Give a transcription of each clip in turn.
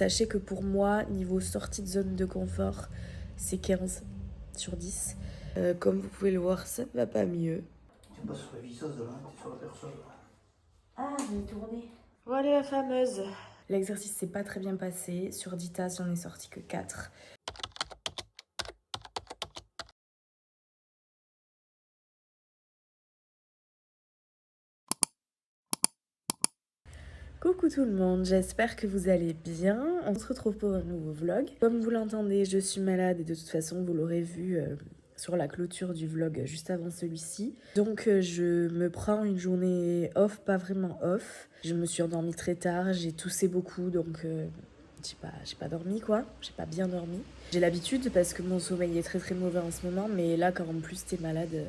Sachez que pour moi, niveau sortie de zone de confort, c'est 15 sur 10. Comme vous pouvez le voir, ça ne va pas mieux. Tu pas sur la visseuse là, t'es sur la personne. Ah, je vais tourner. Voilà la fameuse. L'exercice s'est pas très bien passé. Sur 10 tasses, j'en ai sorti que 4. Coucou tout le monde, j'espère que vous allez bien. On se retrouve pour un nouveau vlog. Comme vous l'entendez, je suis malade et de toute façon, vous l'aurez vu sur la clôture du vlog juste avant celui-ci. Donc je me prends une journée off, pas vraiment off. Je me suis endormie très tard, j'ai toussé beaucoup, donc j'ai pas dormi quoi. J'ai pas bien dormi. J'ai l'habitude parce que mon sommeil est très très mauvais en ce moment, mais là quand en plus t'es malade...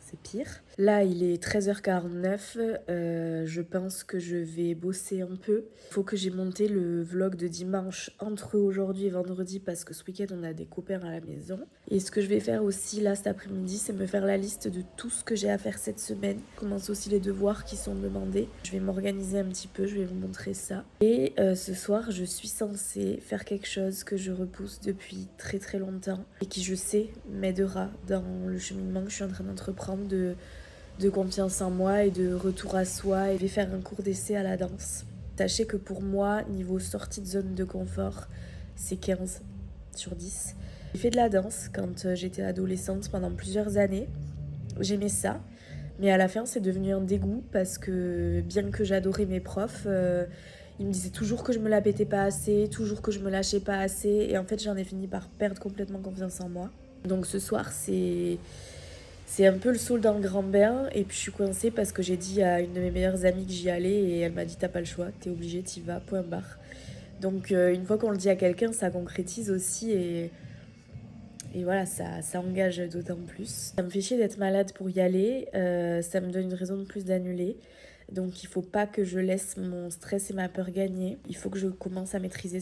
c'est pire. Là, il est 13h49. Je pense que je vais bosser un peu. Il faut que j'ai monté le vlog de dimanche entre aujourd'hui et vendredi parce que ce week-end, on a des copains à la maison. Et ce que je vais faire aussi là cet après-midi, c'est me faire la liste de tout ce que j'ai à faire cette semaine. Je commence aussi les devoirs qui sont demandés. Je vais m'organiser un petit peu, je vais vous montrer ça. Et ce soir, je suis censée faire quelque chose que je repousse depuis très très longtemps et qui, je sais, m'aidera dans le cheminement que je suis en train d'entreprendre de confiance en moi et de retour à soi. Et je vais faire un cours d'essai à la danse. Sachez que pour moi, niveau sortie de zone de confort, c'est 15 sur 10. J'ai fait de la danse quand j'étais adolescente pendant plusieurs années. J'aimais ça. Mais à la fin, c'est devenu un dégoût parce que bien que j'adorais mes profs, ils me disaient toujours que je me la pétais pas assez, toujours que je me lâchais pas assez. Et en fait, j'en ai fini par perdre complètement confiance en moi. Donc ce soir, c'est un peu le saut dans le grand bain. Et puis je suis coincée parce que j'ai dit à une de mes meilleures amies que j'y allais et elle m'a dit t'as pas le choix, t'es obligée, t'y vas, point barre. Donc une fois qu'on le dit à quelqu'un, ça concrétise aussi et voilà, ça engage d'autant plus. Ça me fait chier d'être malade pour y aller, ça me donne une raison de plus d'annuler. Donc il faut pas que je laisse mon stress et ma peur gagner. Il faut que je commence à maîtriser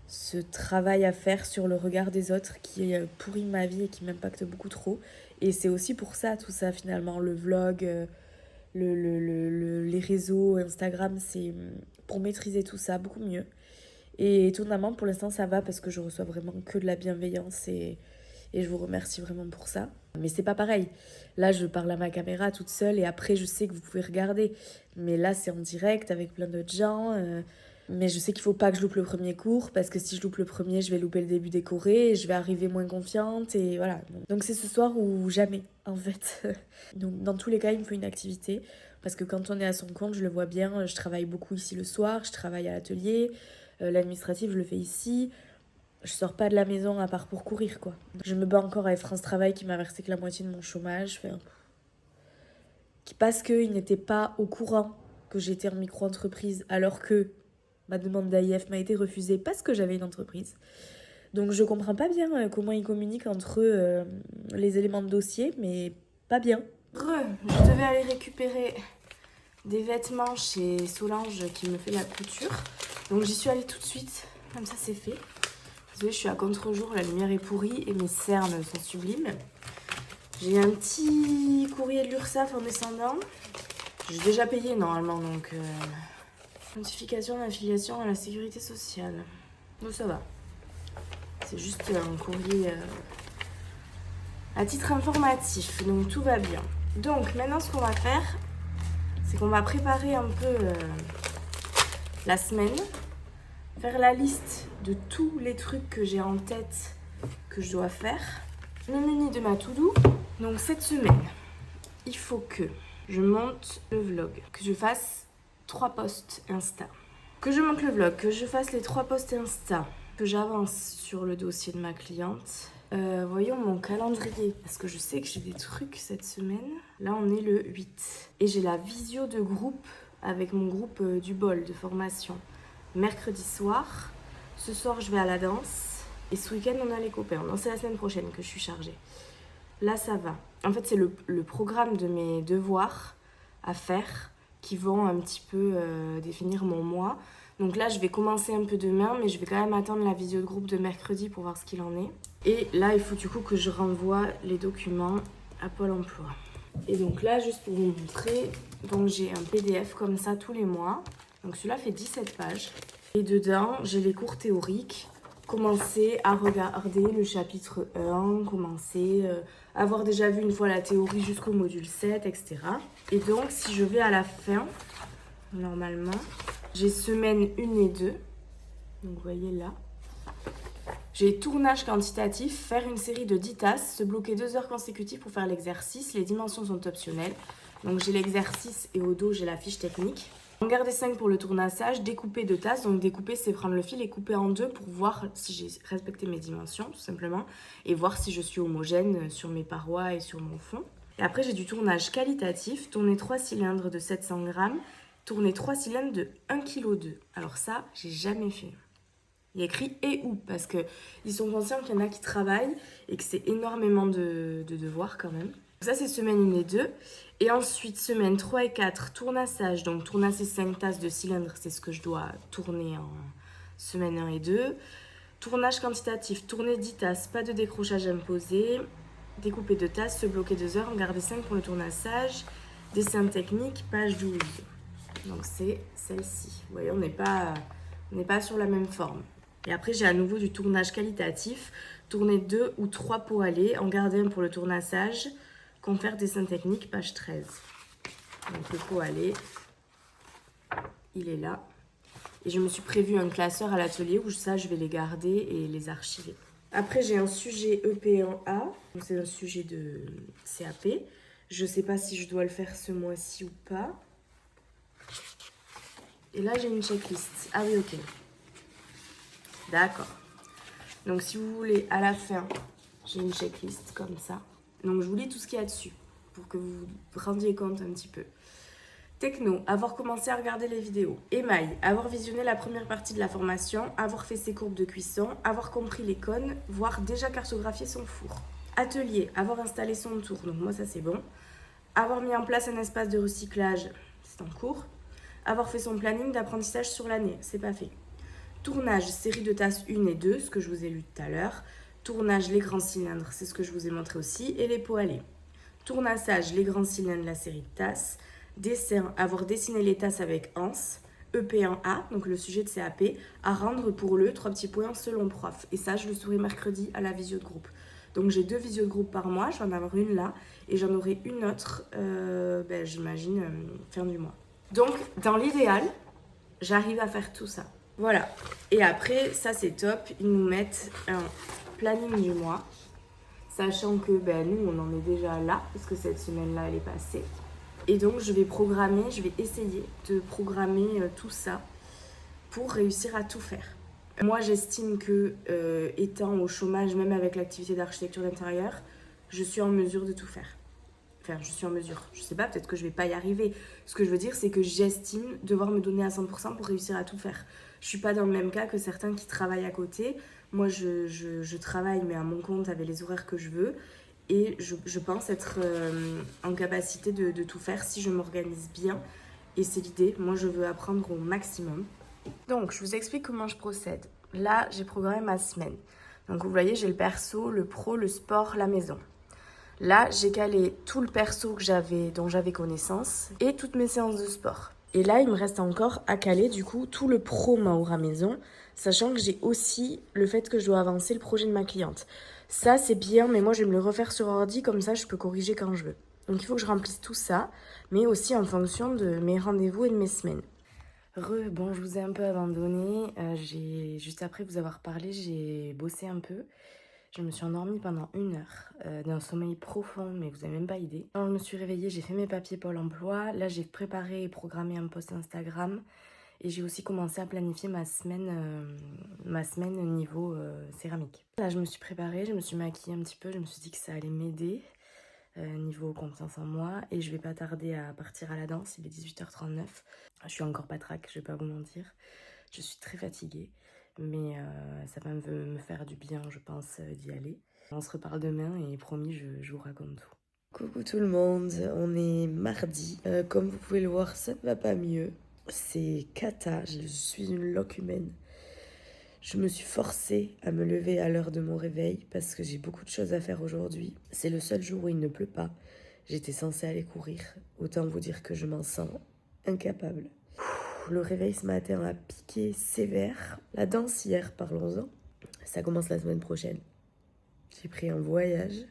ce travail à faire sur le regard des autres qui pourrit ma vie et qui m'impacte beaucoup trop. Et c'est aussi pour ça, tout ça finalement, le vlog, les réseaux, Instagram, c'est pour maîtriser tout ça beaucoup mieux. Et étonnamment, pour l'instant, ça va parce que je reçois vraiment que de la bienveillance et je vous remercie vraiment pour ça. Mais c'est pas pareil. Là, je parle à ma caméra toute seule et après, je sais que vous pouvez regarder. Mais là, c'est en direct avec plein d'autres gens. Mais je sais qu'il faut pas que je loupe le premier cours parce que si je loupe le premier, je vais louper le début des chorés et je vais arriver moins confiante. Et voilà. Donc c'est ce soir ou jamais, en fait. Donc dans tous les cas, il me faut une activité. Parce que quand on est à son compte, je le vois bien, je travaille beaucoup ici le soir, je travaille à l'atelier. L'administratif, je le fais ici. Je sors pas de la maison à part pour courir, quoi. Je me bats encore avec France Travail qui m'a versé que la moitié de mon chômage. Parce qu'ils n'étaient pas au courant que j'étais en micro-entreprise alors que ma demande d'AIF m'a été refusée parce que j'avais une entreprise. Donc je comprends pas bien comment ils communiquent entre eux les éléments de dossier, mais pas bien. Je devais aller récupérer des vêtements chez Solange qui me fait la couture. Donc j'y suis allée tout de suite, comme ça c'est fait. Désolée, je suis à contre-jour, la lumière est pourrie et mes cernes sont sublimes. J'ai un petit courrier de l'URSSAF en descendant. J'ai déjà payé normalement, donc notification d'affiliation à la sécurité sociale. Donc ça va. C'est juste un courrier à titre informatif, donc tout va bien. Donc maintenant ce qu'on va faire, c'est qu'on va préparer un peu la semaine, faire la liste de tous les trucs que j'ai en tête que je dois faire. Je me munis de ma to-do. Donc cette semaine, il faut que je monte le vlog, que je fasse 3 posts Insta. Que je monte le vlog, que je fasse les 3 posts Insta, que j'avance sur le dossier de ma cliente. Voyons mon calendrier, parce que je sais que j'ai des trucs cette semaine. Là, on est le 8. Et j'ai la visio de groupe avec mon groupe du bol de formation. Mercredi soir. Ce soir, je vais à la danse. Et ce week-end, on a les copains. Non, c'est la semaine prochaine que je suis chargée. Là, ça va. En fait, c'est le programme de mes devoirs à faire qui vont un petit peu définir mon mois. Donc là, je vais commencer un peu demain, mais je vais quand même attendre la visio de groupe de mercredi pour voir ce qu'il en est. Et là, il faut du coup que je renvoie les documents à Pôle emploi. Et donc là, juste pour vous montrer, donc j'ai un PDF comme ça tous les mois. Donc celui-là fait 17 pages. Et dedans, j'ai les cours théoriques. Commencer à regarder le chapitre 1, avoir déjà vu une fois la théorie jusqu'au module 7, etc. Et donc, si je vais à la fin, normalement, j'ai semaine 1 et 2. Donc, vous voyez là. J'ai tournage quantitatif, faire une série de 10 tasses, se bloquer 2 heures consécutives pour faire l'exercice. Les dimensions sont optionnelles. Donc, j'ai l'exercice et au dos, j'ai la fiche technique. En garder 5 pour le tournassage, découper 2 tasses. Donc découper, c'est prendre le fil et couper en 2 pour voir si j'ai respecté mes dimensions, tout simplement. Et voir si je suis homogène sur mes parois et sur mon fond. Et après, j'ai du tournage qualitatif. Tourner 3 cylindres de 700 grammes. Tourner 3 cylindres de 1,2 kg. Alors ça, j'ai jamais fait. Il y a écrit et où, parce qu'ils sont conscients qu'il y en a qui travaillent et que c'est énormément de devoirs quand même. Ça, c'est semaine 1 et 2. Et ensuite, semaine 3 et 4, tournassage. Donc, tournasser 5 tasses de cylindre, c'est ce que je dois tourner en semaine 1 et 2. Tournage quantitatif, tourner 10 tasses, pas de décrochage imposé. Découper 2 tasses, se bloquer 2 heures, en garder 5 pour le tournassage. Dessin technique, page 12. Donc, c'est celle-ci. Vous voyez, on n'est pas sur la même forme. Et après, j'ai à nouveau du tournage qualitatif. Tourner 2 ou 3 pots allés, en garder un pour le tournassage. Confère dessin technique, page 13. Donc le pot allé, il est là. Et je me suis prévu un classeur à l'atelier où ça, je vais les garder et les archiver. Après, j'ai un sujet EP1A. C'est un sujet de CAP. Je ne sais pas si je dois le faire ce mois-ci ou pas. Et là, j'ai une checklist. Ah oui, ok. D'accord. Donc, si vous voulez, à la fin, j'ai une checklist comme ça. Donc, je vous lis tout ce qu'il y a dessus pour que vous vous rendiez compte un petit peu. Techno, avoir commencé à regarder les vidéos. Émail, avoir visionné la première partie de la formation, avoir fait ses courbes de cuisson, avoir compris les cônes, voire déjà cartographié son four. Atelier, avoir installé son tour, donc moi ça c'est bon. Avoir mis en place un espace de recyclage, c'est en cours. Avoir fait son planning d'apprentissage sur l'année, c'est pas fait. Tournage, série de tasses 1 et 2, ce que je vous ai lu tout à l'heure. Tournage, les grands cylindres, c'est ce que je vous ai montré aussi. Et les pots allés. Tournassage, les grands cylindres, la série de tasses. Dessin, avoir dessiné les tasses avec ANS. EP1A, donc le sujet de CAP, à rendre pour le 3 petits points selon prof. Et ça, je le saurai mercredi à la visio de groupe. Donc j'ai 2 visios de groupe par mois, je vais en avoir une là, et j'en aurai une autre, j'imagine, fin du mois. Donc, dans l'idéal, j'arrive à faire tout ça. Voilà. Et après, ça c'est top, ils nous mettent un planning du mois, sachant que nous, on en est déjà là, parce que cette semaine-là, elle est passée. Et donc, je vais essayer de programmer tout ça pour réussir à tout faire. Moi, j'estime que, étant au chômage, même avec l'activité d'architecture d'intérieur, je suis en mesure de tout faire. Enfin, je suis en mesure. Je sais pas, peut-être que je vais pas y arriver. Ce que je veux dire, c'est que j'estime devoir me donner à 100% pour réussir à tout faire. Je suis pas dans le même cas que certains qui travaillent à côté. Moi, je travaille, mais à mon compte, avec les horaires que je veux. Et je pense être en capacité de tout faire si je m'organise bien. Et c'est l'idée. Moi, je veux apprendre au maximum. Donc, je vous explique comment je procède. Là, j'ai programmé ma semaine. Donc, vous voyez, j'ai le perso, le pro, le sport, la maison. Là, j'ai calé tout le perso dont j'avais connaissance et toutes mes séances de sport. Et là, il me reste encore à caler du coup tout le pro Maoura Maison, sachant que j'ai aussi le fait que je dois avancer le projet de ma cliente. Ça, c'est bien, mais moi, je vais me le refaire sur ordi, comme ça, je peux corriger quand je veux. Donc, il faut que je remplisse tout ça, mais aussi en fonction de mes rendez-vous et de mes semaines. Bon, je vous ai un peu abandonné. Juste après vous avoir parlé, j'ai bossé un peu. Je me suis endormie pendant 1 heure d'un sommeil profond, mais vous n'avez même pas idée. Quand je me suis réveillée, j'ai fait mes papiers Pôle emploi. Là, j'ai préparé et programmé un post Instagram. Et j'ai aussi commencé à planifier ma semaine niveau céramique. Là, je me suis préparée, je me suis maquillée un petit peu. Je me suis dit que ça allait m'aider niveau confiance en moi. Et je vais pas tarder à partir à la danse. Il est 18h39. Je suis encore patraque, je vais pas vous mentir. Je suis très fatiguée. Mais ça va me faire du bien, je pense, d'y aller. On se reparle demain et promis, je vous raconte tout. Coucou tout le monde, on est mardi. Comme vous pouvez le voir, ça ne va pas mieux. C'est cata, je suis une loque humaine. Je me suis forcée à me lever à l'heure de mon réveil parce que j'ai beaucoup de choses à faire aujourd'hui. C'est le seul jour où il ne pleut pas. J'étais censée aller courir. Autant vous dire que je m'en sens incapable. Le réveil ce matin a piqué sévère. La danse hier, parlons-en. Ça commence la semaine prochaine. J'ai pris un voyage.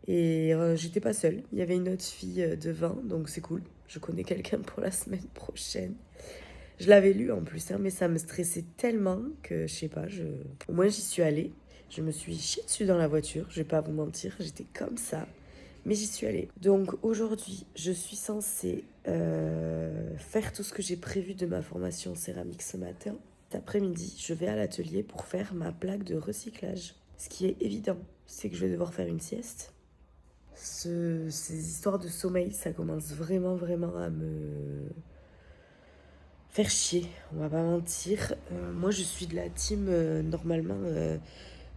Et j'étais pas seule. Il y avait une autre fille de 20, donc c'est cool. Je connais quelqu'un pour la semaine prochaine. Je l'avais lu en plus, hein, mais ça me stressait tellement que, je sais pas, au moins j'y suis allée. Je me suis chiée dessus dans la voiture, je vais pas vous mentir, j'étais comme ça. Mais j'y suis allée. Donc aujourd'hui, je suis censée faire tout ce que j'ai prévu de ma formation céramique ce matin. Cet après-midi, je vais à l'atelier pour faire ma plaque de recyclage. Ce qui est évident, c'est que je vais devoir faire une sieste. Ces histoires de sommeil, ça commence vraiment à me faire chier, on va pas mentir. Moi, je suis de la team, normalement,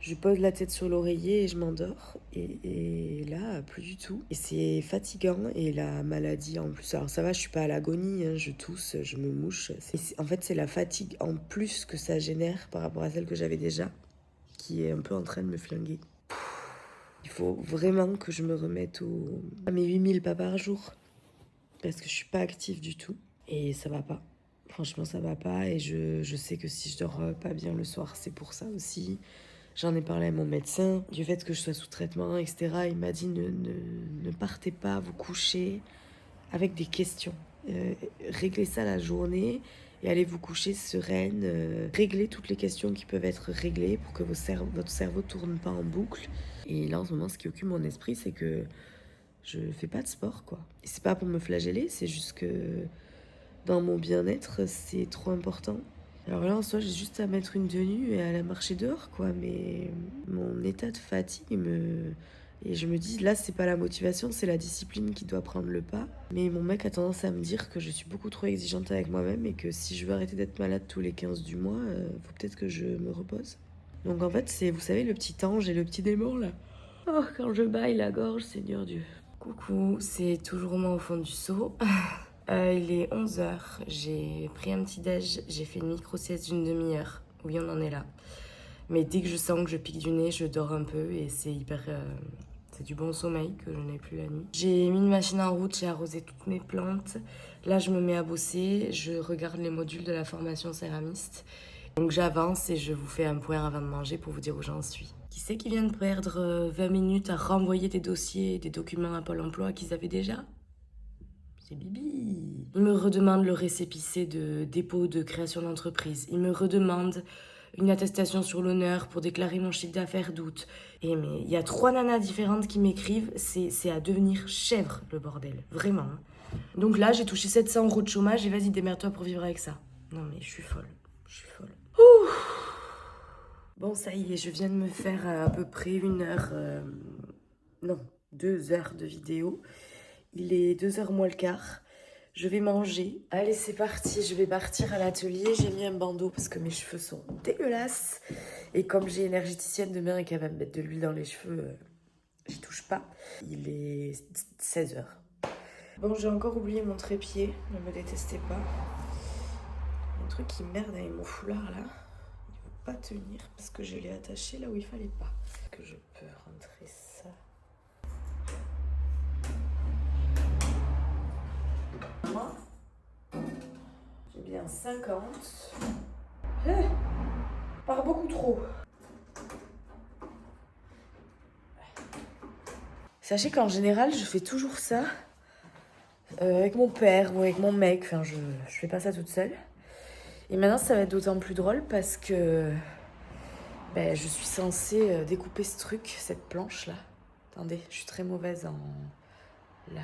je pose la tête sur l'oreiller et je m'endors. Et là, plus du tout. Et c'est fatigant. Et la maladie en plus. Alors ça va, je suis pas à l'agonie, hein, je tousse, je me mouche. En fait, c'est la fatigue en plus que ça génère par rapport à celle que j'avais déjà, qui est un peu en train de me flinguer. Il faut vraiment que je me remette à mes 8000 pas par jour. Parce que je suis pas active du tout. Et ça va pas. Franchement, ça va pas. Et je sais que si je dors pas bien le soir, c'est pour ça aussi. J'en ai parlé à mon médecin du fait que je sois sous traitement, etc. Il m'a dit ne partez pas vous coucher avec des questions. Réglez ça la journée et allez vous coucher sereine. Réglez toutes les questions qui peuvent être réglées pour que votre cerveau tourne pas en boucle. Et là, en ce moment, ce qui occupe mon esprit, c'est que je fais pas de sport, quoi. Et c'est pas pour me flageller, c'est juste que dans mon bien-être, c'est trop important. Alors là, en soi, j'ai juste à mettre une tenue et à aller marcher dehors, quoi. Mais mon état de fatigue Et je me dis, là, c'est pas la motivation, c'est la discipline qui doit prendre le pas. Mais mon mec a tendance à me dire que je suis beaucoup trop exigeante avec moi-même et que si je veux arrêter d'être malade tous les 15 du mois, faut peut-être que je me repose. Donc en fait, c'est, vous savez, le petit ange et le petit démon, là. Oh, quand je baille la gorge, Seigneur Dieu. Coucou, c'est toujours moi au fond du seau. Il est 11h, j'ai pris un petit déj, j'ai fait une micro-sieste d'une demi-heure. Oui, on en est là. Mais dès que je sens que je pique du nez, je dors un peu et c'est hyper... c'est du bon sommeil que je n'ai plus la nuit. J'ai mis une machine en route, j'ai arrosé toutes mes plantes. Là, je me mets à bosser, je regarde les modules de la formation céramiste. Donc j'avance et je vous fais un point avant de manger pour vous dire où j'en suis. Qui c'est qui vient de perdre 20 minutes à renvoyer des dossiers et des documents à Pôle emploi qu'ils avaient déjà ? C'est Bibi. Il me redemande le récépissé de dépôt de création d'entreprise. Il me redemande une attestation sur l'honneur pour déclarer mon chiffre d'affaires d'août. Et mais il y a 3 nanas différentes qui m'écrivent. C'est à devenir chèvre, le bordel. Vraiment. Hein. Donc là, j'ai touché 700 € de chômage et vas-y, démerde-toi pour vivre avec ça. Non mais je suis folle. Je suis folle. Ouh. Bon, ça y est, je viens de me faire à peu près 1 heure... non, 2 heures de vidéo. Il est 2h moins le quart. Je vais manger. Allez, c'est parti. Je vais partir à l'atelier. J'ai mis un bandeau parce que mes cheveux sont dégueulasses. Et comme j'ai énergéticienne demain et qu'elle va me mettre de l'huile dans les cheveux, j'y touche pas. Il est 16h. Bon, j'ai encore oublié mon trépied. Ne me détestez pas. Il y a un truc qui merde avec mon foulard là. Il ne veut pas tenir parce que je l'ai attaché là où il fallait pas. Que je peux rentrer ça. J'ai bien 50. Par beaucoup trop. Sachez qu'en général, je fais toujours ça avec mon père ou avec mon mec. Enfin, je fais pas ça toute seule. Et maintenant, ça va être d'autant plus drôle parce que je suis censée découper ce truc, cette planche-là. Attendez, je suis très mauvaise en... Là.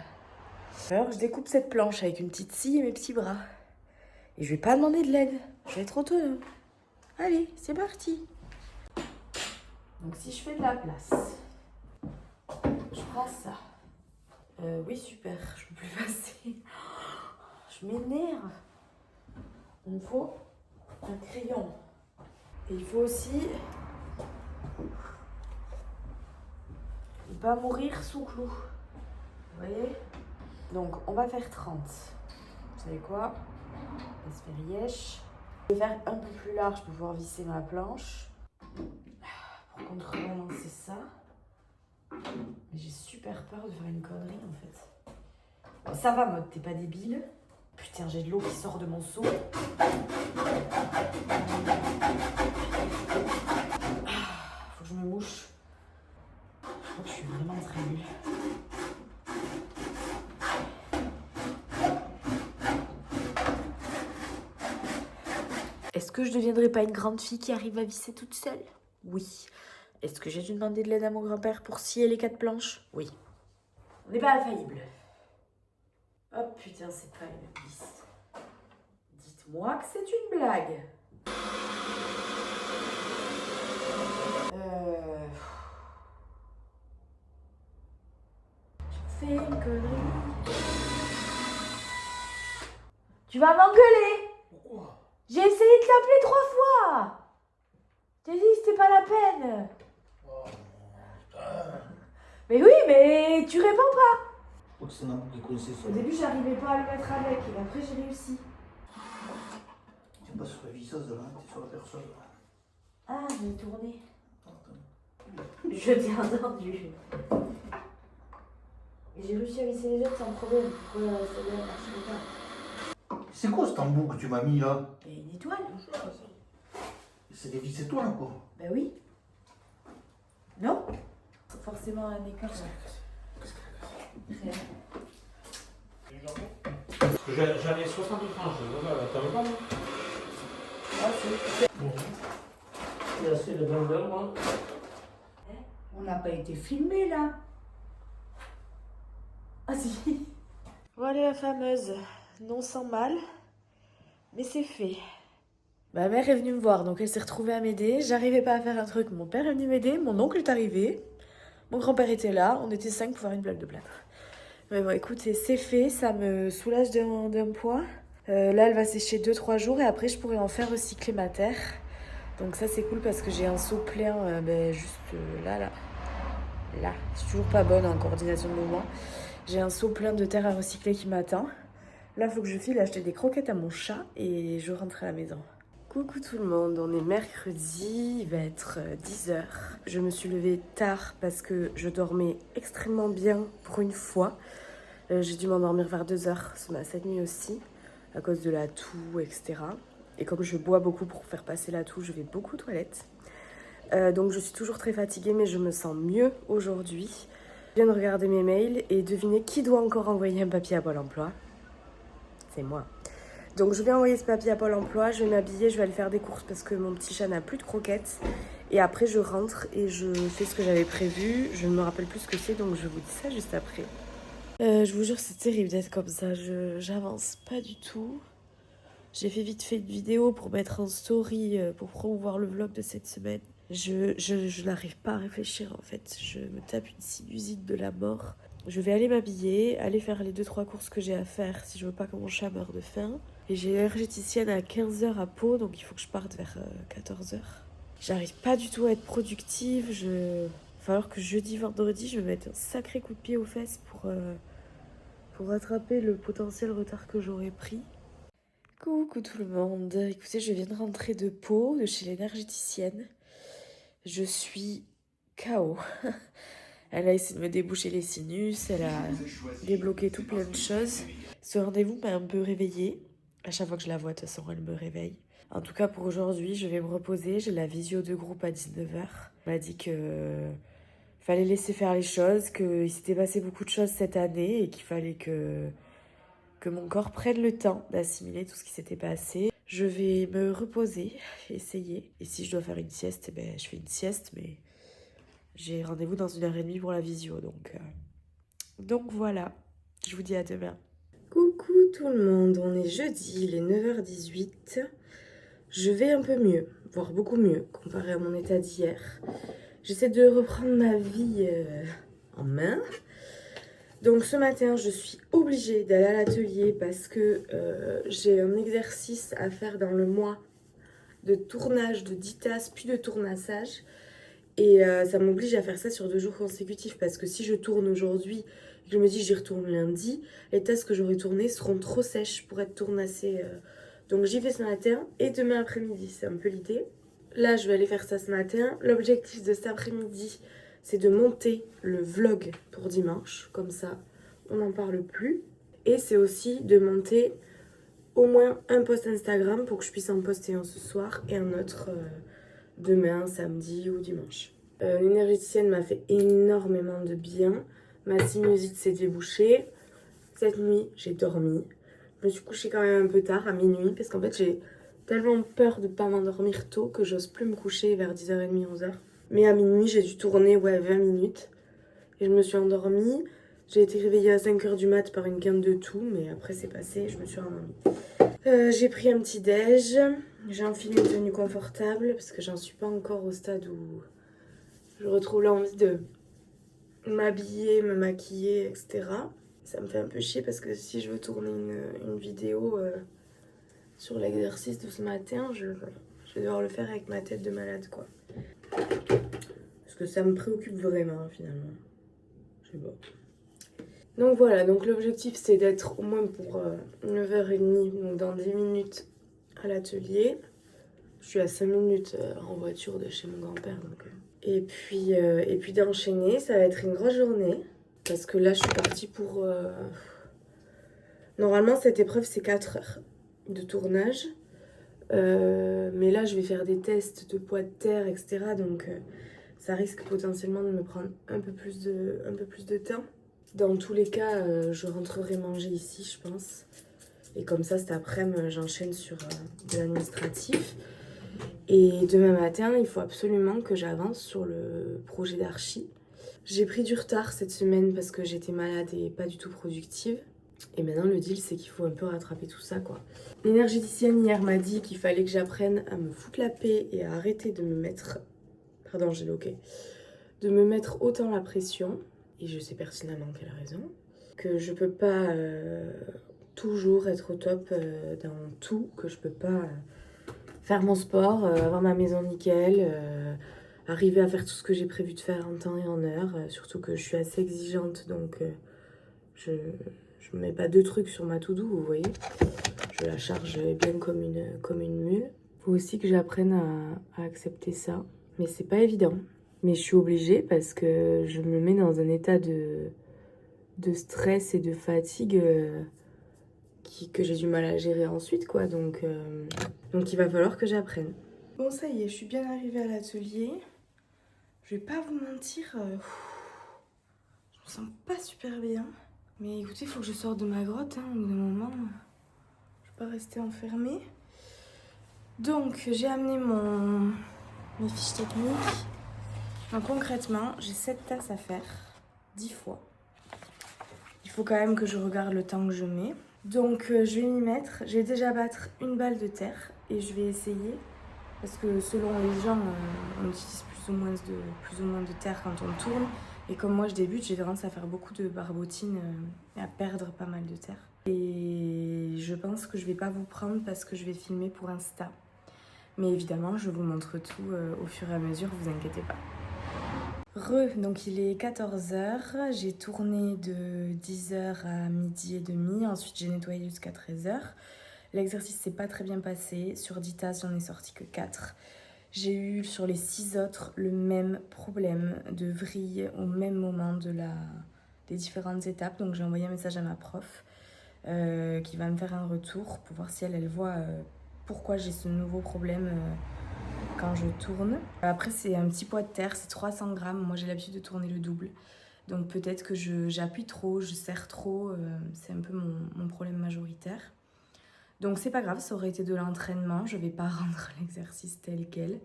Alors, je découpe cette planche avec une petite scie et mes petits bras. Et je vais pas demander de l'aide. Je vais être autonome. Allez, c'est parti. Donc si je fais de la place, je prends ça. Oui, super, je peux plus passer. Je m'énerve. Il me faut un crayon. Et il faut aussi ne pas mourir sous clou. Vous voyez ? Donc, on va faire 30. Vous savez quoi ? On va se faire yesh. Je vais faire un peu plus large pour pouvoir visser ma planche. Pour contrebalancer ça. Mais j'ai super peur de faire une connerie en fait. Bon, ça va, mode, t'es pas débile. Putain, j'ai de l'eau qui sort de mon seau. Faut que je me mouche. Je crois que je suis vraiment très nulle. Est-ce que je ne deviendrai pas une grande fille qui arrive à visser toute seule? Oui. Est-ce que j'ai dû demander de l'aide à mon grand-père pour scier les 4 planches? Oui. On n'est pas infaillible. Oh putain, c'est pas une vis. Dites-moi que c'est une blague. J'ai fait une connerie. Tu vas m'engueuler. Pourquoi? J'ai essayé de t'appeler 3 fois. T'as dit que c'était pas la peine. Oh, putain. Mais oui, mais tu réponds pas. Je crois que c'est un bout qui est coincé ça. Au début, j'arrivais pas à le mettre avec, et après, j'ai réussi. Tiens pas sur la visseuse là, t'es sur la personne. Ah, j'ai tourné. Attends. Je t'ai entendu. Et j'ai réussi à visser les autres sans problème. Pourquoi celle-là ne marche pas? C'est quoi cet embout que tu m'as mis là? Et une étoile. C'est des vis étoiles quoi. Ben oui. Non? Forcément un écart. Rien. Parce que j'avais 70 francs, t'en veux pas, moi? Ah, c'est. Il y a assez de grandeur, moi. On n'a pas été filmé là. Ah si. Voilà la fameuse. Non sans mal. Mais c'est fait. Ma mère est venue me voir, donc elle s'est retrouvée à m'aider. J'arrivais pas à faire un truc. Mon père est venu m'aider. Mon oncle est arrivé. Mon grand-père était là. On était 5 pour faire une blague de plâtre. Mais bon, écoutez, c'est fait. Ça me soulage d'un poids. Là, elle va sécher 2-3 jours et après, je pourrai en faire recycler ma terre. Donc ça, c'est cool parce que j'ai un seau plein juste là. Je suis toujours pas bonne en coordination de mouvement. J'ai un seau plein de terre à recycler qui m'attend. Là, il faut que je file acheter des croquettes à mon chat et je rentre à la maison. Coucou tout le monde, on est mercredi, il va être 10h. Je me suis levée tard parce que je dormais extrêmement bien pour une fois. J'ai dû m'endormir vers 2h cette nuit aussi, à cause de la toux, etc. Et comme je bois beaucoup pour faire passer la toux, je vais beaucoup aux toilettes. Donc je suis toujours très fatiguée, mais je me sens mieux aujourd'hui. Je viens de regarder mes mails et devinez qui doit encore envoyer un papier à Pôle emploi. C'est moi. Donc je vais envoyer ce papier à Pôle emploi, je vais m'habiller, je vais aller faire des courses parce que mon petit chat n'a plus de croquettes. Et après je rentre et je fais ce que j'avais prévu. Je ne me rappelle plus ce que c'est, donc je vous dis ça juste après. Je vous jure, c'est terrible d'être comme ça, j'avance pas du tout. J'ai fait vite fait une vidéo pour mettre en story, pour promouvoir le vlog de cette semaine. Je n'arrive pas à réfléchir en fait, je me tape une sinusite de la mort. Je vais aller m'habiller, aller faire les 2-3 courses que j'ai à faire si je veux pas que mon chat meure de faim. Et j'ai l'énergéticienne à 15h à Pau, donc il faut que je parte vers 14h. J'arrive pas du tout à être productive, il va falloir que jeudi, vendredi, je me mette un sacré coup de pied aux fesses pour rattraper le potentiel retard que j'aurais pris. Coucou tout le monde, écoutez, je viens de rentrer de Pau, de chez l'énergéticienne. Je suis KO. Elle a essayé de me déboucher les sinus, elle a débloqué tout plein de choses. Ce rendez-vous m'a un peu réveillée. À chaque fois que je la vois, de toute façon, elle me réveille. En tout cas, pour aujourd'hui, je vais me reposer. J'ai la visio de groupe à 19h. Elle m'a dit que fallait laisser faire les choses, qu'il s'était passé beaucoup de choses cette année et qu'il fallait que mon corps prenne le temps d'assimiler tout ce qui s'était passé. Je vais me reposer, essayer. Et si je dois faire une sieste, je fais une sieste, mais j'ai rendez-vous dans 1h30 pour la visio. Donc voilà, je vous dis à demain. Coucou tout le monde, on est jeudi, il est 9h18. Je vais un peu mieux, voire beaucoup mieux, comparé à mon état d'hier. J'essaie de reprendre ma vie en main. Donc ce matin, je suis obligée d'aller à l'atelier parce que j'ai un exercice à faire dans le mois de tournage de 10 tasses, puis de tournassage. Et ça m'oblige à faire ça sur 2 jours consécutifs parce que si je tourne aujourd'hui, je me dis j'y retourne lundi, les tasses que j'aurai tournées seront trop sèches pour être tournassées. Donc j'y vais ce matin et demain après-midi, c'est un peu l'idée. Là, je vais aller faire ça ce matin. L'objectif de cet après-midi, c'est de monter le vlog pour dimanche. Comme ça, on n'en parle plus. Et c'est aussi de monter au moins un post Instagram pour que je puisse en poster un ce soir et un autre demain, samedi ou dimanche. L'énergéticienne m'a fait énormément de bien. Ma sinusite s'est débouchée. Cette nuit, j'ai dormi. Je me suis couchée quand même un peu tard, à minuit, parce qu'en fait, j'ai tellement peur de ne pas m'endormir tôt que j'ose plus me coucher vers 10h30, 11h. Mais à minuit, j'ai dû tourner 20 minutes. Et je me suis endormie. J'ai été réveillée à 5h du mat par une quinte de toux, mais après c'est passé, je me suis endormie. J'ai pris un petit déj. J'ai enfilé une tenue confortable, parce que j'en suis pas encore au stade où je retrouve l'envie de m'habiller, me maquiller, etc. Ça me fait un peu chier parce que si je veux tourner une vidéo sur l'exercice de ce matin, je vais devoir le faire avec ma tête de malade, quoi. Parce que ça me préoccupe vraiment, finalement. Je sais pas. Donc voilà, donc l'objectif c'est d'être au moins pour 9h30, donc dans 10 minutes à l'atelier. Je suis à 5 minutes en voiture de chez mon grand-père, donc... Et puis d'enchaîner, ça va être une grosse journée. Parce que là, je suis partie pour... Normalement, cette épreuve, c'est 4 heures de tournage. Mais là, je vais faire des tests de poids de terre, etc. Donc, ça risque potentiellement de me prendre un peu plus de temps. Dans tous les cas, je rentrerai manger ici, je pense. Et comme ça, cet après-midi, j'enchaîne sur de l'administratif. Et demain matin, il faut absolument que j'avance sur le projet d'archi. J'ai pris du retard cette semaine parce que j'étais malade et pas du tout productive. Et maintenant, le deal, c'est qu'il faut un peu rattraper tout ça, quoi. L'énergéticienne hier m'a dit qu'il fallait que j'apprenne à me foutre la paix et à arrêter de me mettre... Pardon, j'ai loqué. De me mettre autant la pression. Et je sais pertinemment qu'elle a raison. Que je peux pas toujours être au top dans tout. Que je peux pas faire mon sport, avoir ma maison nickel... arriver à faire tout ce que j'ai prévu de faire en temps et en heure, surtout que je suis assez exigeante, donc je mets pas 2 trucs sur ma to-do, vous voyez. Je la charge bien comme une mule. Faut aussi que j'apprenne à accepter ça, mais c'est pas évident. Mais je suis obligée parce que je me mets dans un état de stress et de fatigue que j'ai du mal à gérer ensuite, quoi. Donc il va falloir que j'apprenne. Bon, ça y est, je suis bien arrivée à l'atelier. Je vais pas vous mentir, je me sens pas super bien. Mais écoutez, il faut que je sorte de ma grotte, hein, au bout d'un moment. Je vais pas rester enfermée. Donc, j'ai amené mes fiches techniques. Donc, concrètement, j'ai 7 tasses à faire, 10 fois. Il faut quand même que je regarde le temps que je mets. Donc, je vais m'y mettre. Je vais déjà battre une balle de terre et je vais essayer. Parce que selon les gens, on utilise plus ou moins de terre quand on tourne. Et comme moi je débute, j'ai tendance à faire beaucoup de barbotines et à perdre pas mal de terre. Et je pense que je vais pas vous prendre parce que je vais filmer pour Insta. Mais évidemment, je vous montre tout au fur et à mesure, vous inquiétez pas. Donc il est 14h, j'ai tourné de 10h à midi et demi, ensuite j'ai nettoyé jusqu'à 13h. L'exercice s'est pas très bien passé, sur 10 tasses j'en ai sorti que 4. J'ai eu sur les 6 autres le même problème de vrille au même moment des différentes étapes. Donc j'ai envoyé un message à ma prof qui va me faire un retour pour voir si elle voit pourquoi j'ai ce nouveau problème quand je tourne. Après c'est un petit poids de terre, c'est 300 grammes. Moi j'ai l'habitude de tourner le double. Donc peut-être que j'appuie trop, je serre trop. C'est un peu mon problème majoritaire. Donc c'est pas grave, ça aurait été de l'entraînement, je vais pas rendre l'exercice tel quel.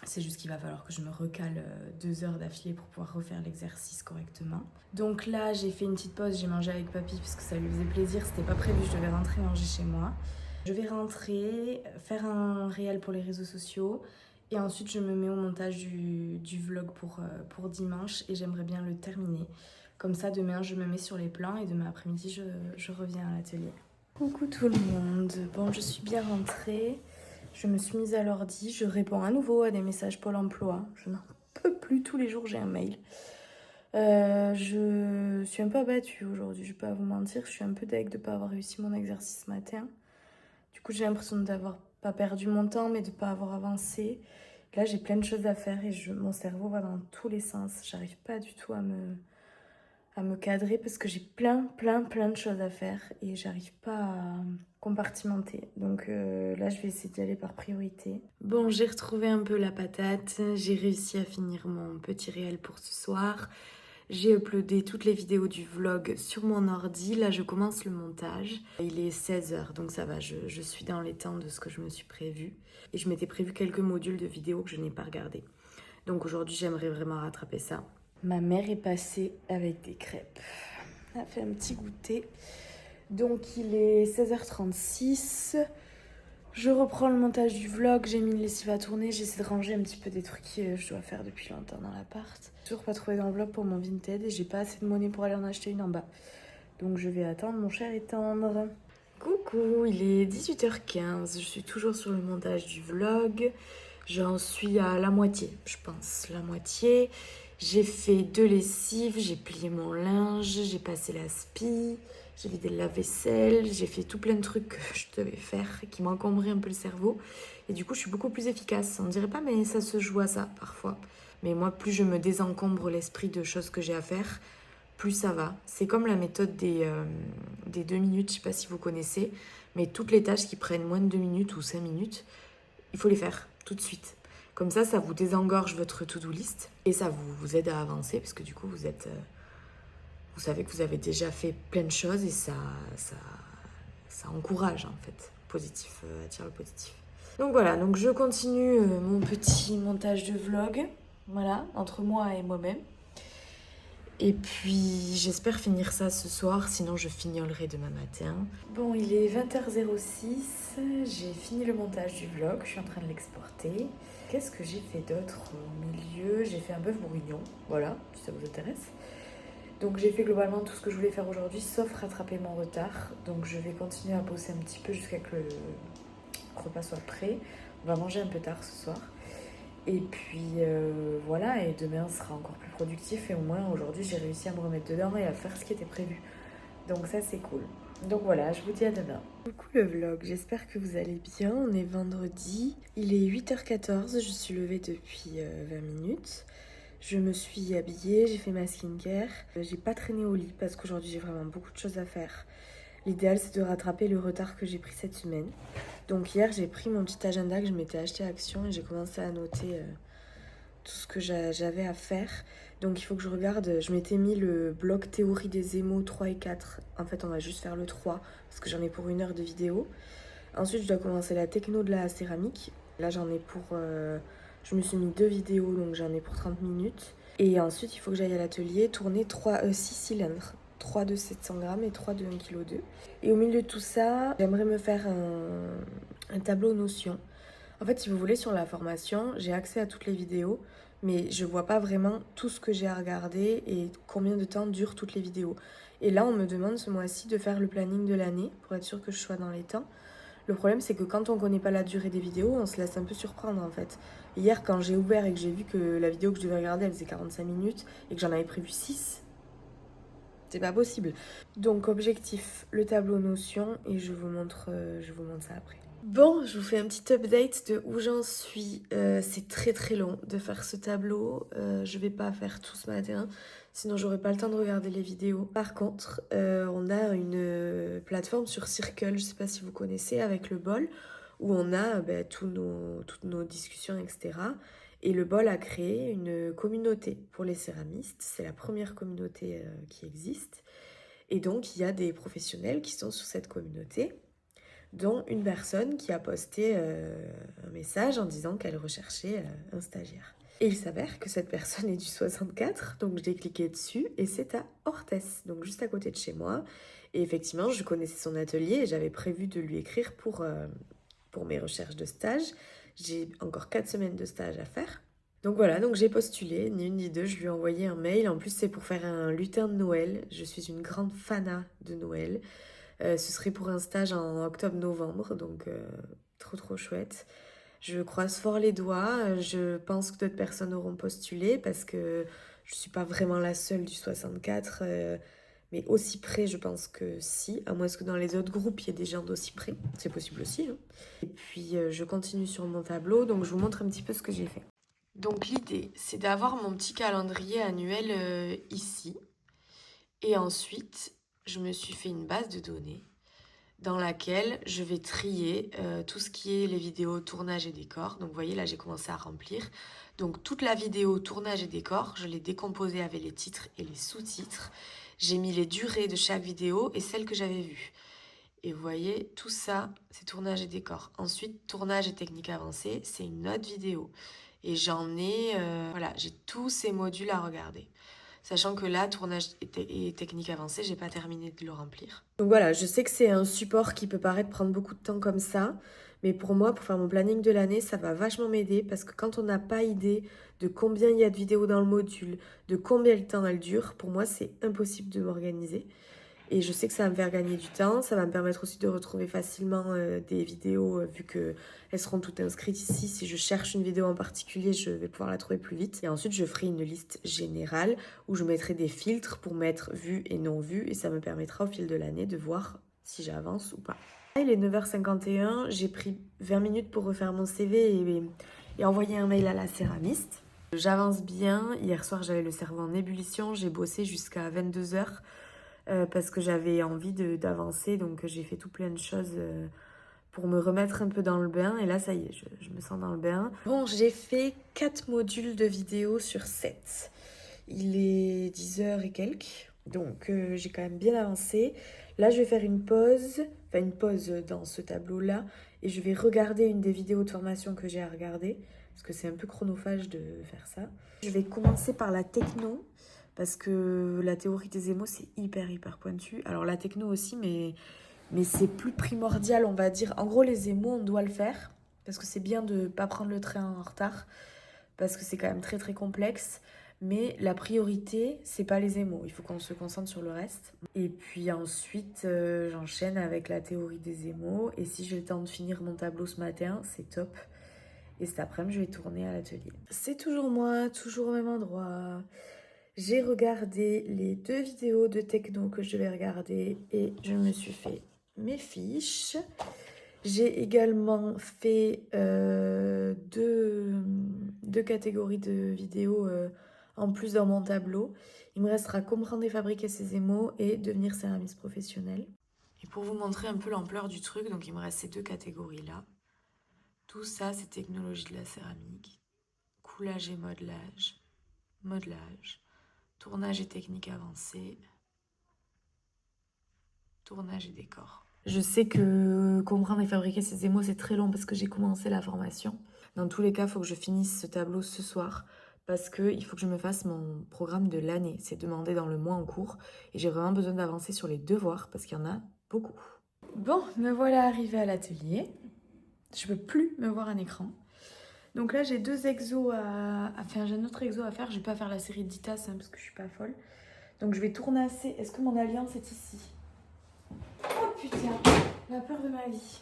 C'est juste qu'il va falloir que je me recale 2 heures d'affilée pour pouvoir refaire l'exercice correctement. Donc là, j'ai fait une petite pause, j'ai mangé avec papy parce que ça lui faisait plaisir, c'était pas prévu, je devais rentrer manger chez moi. Je vais rentrer, faire un réel pour les réseaux sociaux et ensuite je me mets au montage du vlog pour dimanche et j'aimerais bien le terminer. Comme ça, demain, je me mets sur les plans et demain après-midi, je reviens à l'atelier. Coucou tout le monde, bon je suis bien rentrée, je me suis mise à l'ordi, je réponds à nouveau à des messages Pôle emploi, je n'en peux plus, tous les jours j'ai un mail. Je suis un peu abattue aujourd'hui, je vais pas vous mentir, je suis un peu deg de pas avoir réussi mon exercice ce matin. Du coup j'ai l'impression d'avoir pas perdu mon temps mais de pas avoir avancé. Là j'ai plein de choses à faire et mon cerveau va dans tous les sens, j'arrive pas du tout à à me cadrer parce que j'ai plein de choses à faire et j'arrive pas à compartimenter. Donc là, je vais essayer d'y aller par priorité. Bon, j'ai retrouvé un peu la patate. J'ai réussi à finir mon petit réel pour ce soir. J'ai uploadé toutes les vidéos du vlog sur mon ordi. Là, je commence le montage. Il est 16h, donc ça va. Je suis dans les temps de ce que je me suis prévu. Et je m'étais prévu quelques modules de vidéos que je n'ai pas regardés. Donc aujourd'hui, j'aimerais vraiment rattraper ça. Ma mère est passée avec des crêpes. Elle a fait un petit goûter. Donc il est 16h36. Je reprends le montage du vlog. J'ai mis une lessive à tourner. J'essaie de ranger un petit peu des trucs que je dois faire depuis longtemps dans l'appart. Toujours pas trouvé d'enveloppe pour mon Vinted et j'ai pas assez de monnaie pour aller en acheter une en bas. Donc je vais attendre mon cher et tendre. Coucou, il est 18h15. Je suis toujours sur le montage du vlog. J'en suis à la moitié, je pense. La moitié. J'ai fait 2 lessives, j'ai plié mon linge, j'ai passé la spie, j'ai vidé le lave-vaisselle, j'ai fait tout plein de trucs que je devais faire qui m'encombraient un peu le cerveau. Et du coup, je suis beaucoup plus efficace. On dirait pas, mais ça se joue à ça parfois. Mais moi, plus je me désencombre l'esprit de choses que j'ai à faire, plus ça va. C'est comme la méthode des 2 minutes, je sais pas si vous connaissez, mais toutes les tâches qui prennent moins de 2 minutes ou 5 minutes, il faut les faire tout de suite. Comme ça vous désengorge votre to-do list et ça vous aide à avancer parce que du coup, vous savez que vous avez déjà fait plein de choses et ça encourage en fait. Positif attire le positif. Donc voilà, donc je continue mon petit montage de vlog, voilà, entre moi et moi-même. Et puis j'espère finir ça ce soir, sinon je fignolerai demain matin. Bon, il est 20h06, j'ai fini le montage du vlog, je suis en train de l'exporter. Qu'est-ce que j'ai fait d'autre au milieu? J'ai fait un bœuf bourguignon, voilà, si ça vous intéresse. Donc j'ai fait globalement tout ce que je voulais faire aujourd'hui, sauf rattraper mon retard. Donc je vais continuer à bosser un petit peu jusqu'à ce que le repas soit prêt. On va manger un peu tard ce soir. Et puis voilà, et demain sera encore plus productif et au moins aujourd'hui j'ai réussi à me remettre dedans et à faire ce qui était prévu. Donc ça c'est cool. Donc voilà, je vous dis à demain. Coucou le vlog, j'espère que vous allez bien. On est vendredi, il est 8h14, je suis levée depuis 20 minutes. Je me suis habillée, j'ai fait ma skincare. J'ai pas traîné au lit parce qu'aujourd'hui j'ai vraiment beaucoup de choses à faire. L'idéal c'est de rattraper le retard que j'ai pris cette semaine. Donc hier j'ai pris mon petit agenda que je m'étais acheté à Action et j'ai commencé à noter tout ce que j'avais à faire. Donc il faut que je regarde, je m'étais mis le bloc théorie des émaux 3 et 4. En fait on va juste faire le 3 parce que j'en ai pour 1 heure de vidéo. Ensuite je dois commencer la techno de la céramique. Là j'en ai pour... je me suis mis 2 vidéos donc j'en ai pour 30 minutes. Et ensuite il faut que j'aille à l'atelier tourner 6 cylindres. 3 de 700 grammes et 3 de 1,2 kg. Et au milieu de tout ça, j'aimerais me faire un tableau Notion. En fait, si vous voulez, sur la formation, j'ai accès à toutes les vidéos, mais je vois pas vraiment tout ce que j'ai à regarder et combien de temps durent toutes les vidéos. Et là, on me demande ce mois-ci de faire le planning de l'année pour être sûr que je sois dans les temps. Le problème, c'est que quand on connaît pas la durée des vidéos, on se laisse un peu surprendre en fait. Hier, quand j'ai ouvert et que j'ai vu que la vidéo que je devais regarder, elle faisait 45 minutes et que j'en avais prévu 6, c'est pas possible. Donc objectif, le tableau Notion et je vous montre ça après. Bon, je vous fais un petit update de où j'en suis. C'est très long de faire ce tableau. Je vais pas faire tout ce matin, sinon j'aurai pas le temps de regarder les vidéos. Par contre, on a une plateforme sur Circle, je sais pas si vous connaissez, avec le bol, où on a toutes nos discussions, etc. Et le bol a créé une communauté pour les céramistes. C'est la première communauté qui existe. Et donc, il y a des professionnels qui sont sur cette communauté, dont une personne qui a posté un message en disant qu'elle recherchait un stagiaire. Et il s'avère que cette personne est du 64, donc j'ai cliqué dessus et c'est à Orthès, donc juste à côté de chez moi. Et effectivement, je connaissais son atelier et j'avais prévu de lui écrire pour mes recherches de stage. J'ai encore 4 semaines de stage à faire. Donc voilà, donc j'ai postulé, ni une ni deux, je lui ai envoyé un mail. En plus, c'est pour faire un lutin de Noël. Je suis une grande fana de Noël. Ce serait pour un stage en octobre-novembre, donc trop chouette. Je croise fort les doigts. Je pense que d'autres personnes auront postulé parce que je suis pas vraiment la seule du 64. Mais aussi près, je pense que si, à moins que dans les autres groupes, il y ait des gens d'aussi près. C'est possible aussi. Hein. Et puis, je continue sur mon tableau, donc je vous montre un petit peu ce que j'ai fait. Donc, l'idée, c'est d'avoir mon petit calendrier annuel ici. Et ensuite, je me suis fait une base de données dans laquelle je vais trier tout ce qui est les vidéos tournage et décor. Donc vous voyez, là j'ai commencé à remplir. Donc toute la vidéo tournage et décor, je l'ai décomposée avec les titres et les sous-titres. J'ai mis les durées de chaque vidéo et celles que j'avais vues. Et vous voyez, tout ça, c'est tournage et décor. Ensuite, tournage et technique avancée, c'est une autre vidéo. Et j'en ai, voilà, j'ai tous ces modules à regarder. Sachant que là, tournage et technique avancée, j'ai pas terminé de le remplir. Donc voilà, je sais que c'est un support qui peut paraître prendre beaucoup de temps comme ça. Mais pour moi, pour faire mon planning de l'année, ça va vachement m'aider. Parce que quand on n'a pas idée de combien il y a de vidéos dans le module, de combien de temps elles durent, pour moi, c'est impossible de m'organiser. Et je sais que ça va me faire gagner du temps, ça va me permettre aussi de retrouver facilement des vidéos vu qu'elles seront toutes inscrites ici. Si je cherche une vidéo en particulier, je vais pouvoir la trouver plus vite. Et ensuite, je ferai une liste générale où je mettrai des filtres pour mettre vu et non vu. Et ça me permettra au fil de l'année de voir si j'avance ou pas. Il est 9h51, j'ai pris 20 minutes pour refaire mon CV et envoyer un mail à la céramiste. J'avance bien. Hier soir, j'avais le cerveau en ébullition. J'ai bossé jusqu'à 22h. Parce que j'avais envie d'avancer, donc j'ai fait tout plein de choses pour me remettre un peu dans le bain. Et là, ça y est, je me sens dans le bain. Bon, j'ai fait 4 modules de vidéo sur 7. Il est 10h et quelques, donc j'ai quand même bien avancé. Là, je vais faire une pause dans ce tableau-là, et je vais regarder une des vidéos de formation que j'ai à regarder, parce que c'est un peu chronophage de faire ça. Je vais commencer par la techno, parce que la théorie des émaux, c'est hyper pointu. Alors la techno aussi, mais c'est plus primordial, on va dire. En gros, les émaux, on doit le faire, parce que c'est bien de ne pas prendre le train en retard, parce que c'est quand même très complexe. Mais la priorité, c'est pas les émaux. Il faut qu'on se concentre sur le reste. Et puis ensuite, j'enchaîne avec la théorie des émaux. Et si j'ai le temps de finir mon tableau ce matin, c'est top. Et cet après-midi, je vais tourner à l'atelier. C'est toujours moi, toujours au même endroit. J'ai regardé les 2 vidéos de techno que je vais regarder et je me suis fait mes fiches. J'ai également fait deux catégories de vidéos en plus dans mon tableau. Il me restera comprendre et fabriquer ses émaux et devenir céramiste professionnel. Et pour vous montrer un peu l'ampleur du truc, donc il me reste ces 2 catégories-là. Tout ça, c'est technologie de la céramique, coulage et modelage, tournage et technique avancée, tournage et décor. Je sais que comprendre et fabriquer ces émaux, c'est très long parce que j'ai commencé la formation. Dans tous les cas, il faut que je finisse ce tableau ce soir parce qu'il faut que je me fasse mon programme de l'année. C'est demandé dans le mois en cours et j'ai vraiment besoin d'avancer sur les devoirs parce qu'il y en a beaucoup. Bon, me voilà arrivée à l'atelier. Je ne peux plus me voir un écran. Donc là, j'ai 2 exos à faire. J'ai un autre exo à faire. Je vais pas faire la série de 10 tasses parce que je suis pas folle. Donc je vais tournasser. Est-ce que mon alliance est ici? Oh putain, la peur de ma vie.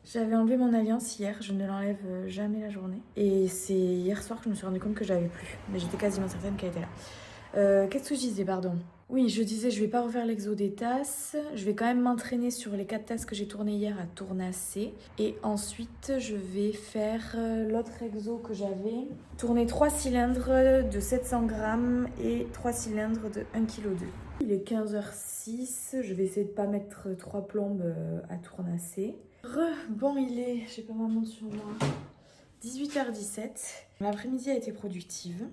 J'avais enlevé mon alliance hier. Je ne l'enlève jamais la journée. Et c'est hier soir que je me suis rendu compte que je l'avais plus. Mais j'étais quasiment certaine qu'elle était là. Qu'est-ce que je disais, pardon? Oui, je disais, je vais pas refaire l'exo des tasses. Je vais quand même m'entraîner sur les 4 tasses que j'ai tournées hier à tournasser. Et ensuite, je vais faire l'autre exo que j'avais. Tourner 3 cylindres de 700 grammes et 3 cylindres de 1,2 kg. Il est 15h06. Je vais essayer de pas mettre 3 plombes à tournasser. Bon, il est, j'ai pas ma montre sur moi, 18h17. L'après-midi a été productive.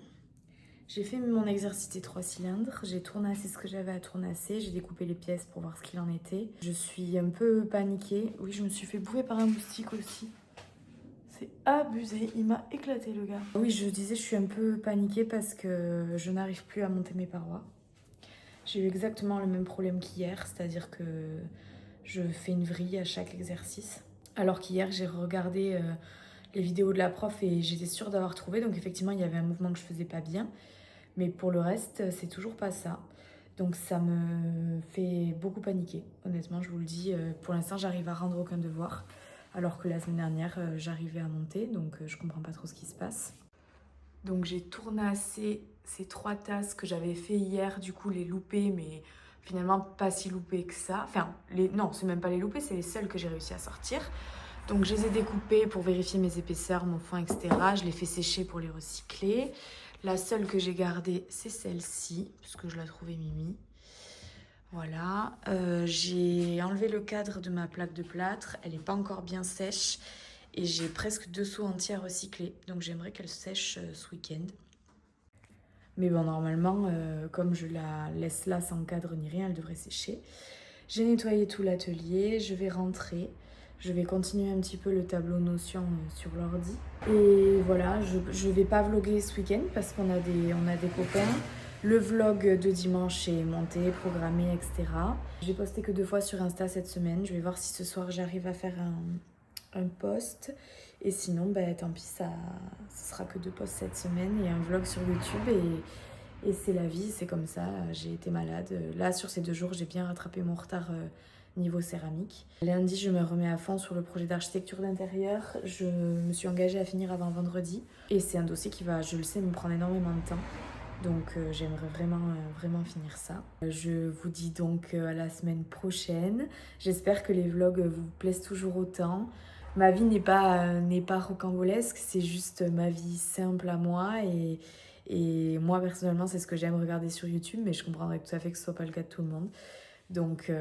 J'ai fait mon exercice des 3 cylindres, j'ai tournassé ce que j'avais à tournasser, j'ai découpé les pièces pour voir ce qu'il en était. Je suis un peu paniquée. Oui, je me suis fait bouffer par un moustique aussi. C'est abusé, il m'a éclaté le gars. Oui, je disais, je suis un peu paniquée parce que je n'arrive plus à monter mes parois. J'ai eu exactement le même problème qu'hier, c'est-à-dire que je fais une vrille à chaque exercice. Alors qu'hier, j'ai regardé les vidéos de la prof et j'étais sûre d'avoir trouvé. Donc effectivement, il y avait un mouvement que je faisais pas bien. Mais pour le reste, c'est toujours pas ça. Donc ça me fait beaucoup paniquer. Honnêtement, je vous le dis, pour l'instant, j'arrive à rendre aucun devoir. Alors que la semaine dernière, j'arrivais à monter. Donc je comprends pas trop ce qui se passe. Donc j'ai tournassé ces 3 tasses que j'avais fait hier. Du coup, les loupées, mais finalement pas si loupées que ça. Enfin, non, c'est même pas les loupées, c'est les seules que j'ai réussi à sortir. Donc je les ai découpées pour vérifier mes épaisseurs, mon fond, etc. Je les fais sécher pour les recycler. La seule que j'ai gardée, c'est celle-ci, parce que je la trouvais mimi. Voilà, j'ai enlevé le cadre de ma plaque de plâtre, elle n'est pas encore bien sèche et j'ai presque 2 seaux entiers à recycler, donc j'aimerais qu'elle sèche ce week-end. Mais bon, normalement, comme je la laisse là sans cadre ni rien, elle devrait sécher. J'ai nettoyé tout l'atelier, je vais rentrer, je vais continuer un petit peu le tableau Notion sur l'ordi. Et voilà, je vais pas vlogger ce week-end parce qu'on a des copains. Le vlog de dimanche est monté, programmé, etc. J'ai posté que 2 fois sur Insta cette semaine. Je vais voir si ce soir j'arrive à faire un post. Et sinon, bah, tant pis, ce sera que 2 posts cette semaine et un vlog sur YouTube. Et c'est la vie, c'est comme ça. J'ai été malade. Là, sur ces 2 jours, j'ai bien rattrapé mon retard niveau céramique. Lundi, je me remets à fond sur le projet d'architecture d'intérieur. Je me suis engagée à finir avant vendredi. Et c'est un dossier qui va, je le sais, me prendre énormément de temps. Donc j'aimerais vraiment finir ça. Je vous dis donc à la semaine prochaine. J'espère que les vlogs vous plaisent toujours autant. Ma vie n'est pas rocambolesque, c'est juste ma vie simple à moi. Et moi personnellement c'est ce que j'aime regarder sur YouTube, mais je comprendrais tout à fait que ce soit pas le cas de tout le monde. Donc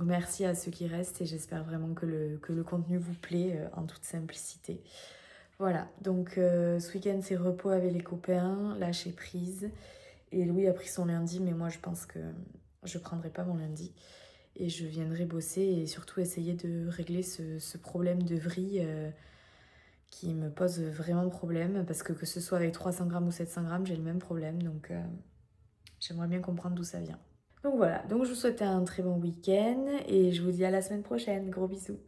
merci à ceux qui restent et j'espère vraiment que le contenu vous plaît en toute simplicité. Voilà, donc ce week-end c'est repos avec les copains, lâcher prise. Et Louis a pris son lundi, mais moi je pense que je prendrai pas mon lundi. Et je viendrai bosser et surtout essayer de régler ce problème de vrille qui me pose vraiment problème. Parce que ce soit avec 300 grammes ou 700 grammes, j'ai le même problème. Donc j'aimerais bien comprendre d'où ça vient. Donc voilà, donc je vous souhaite un très bon week-end et je vous dis à la semaine prochaine. Gros bisous.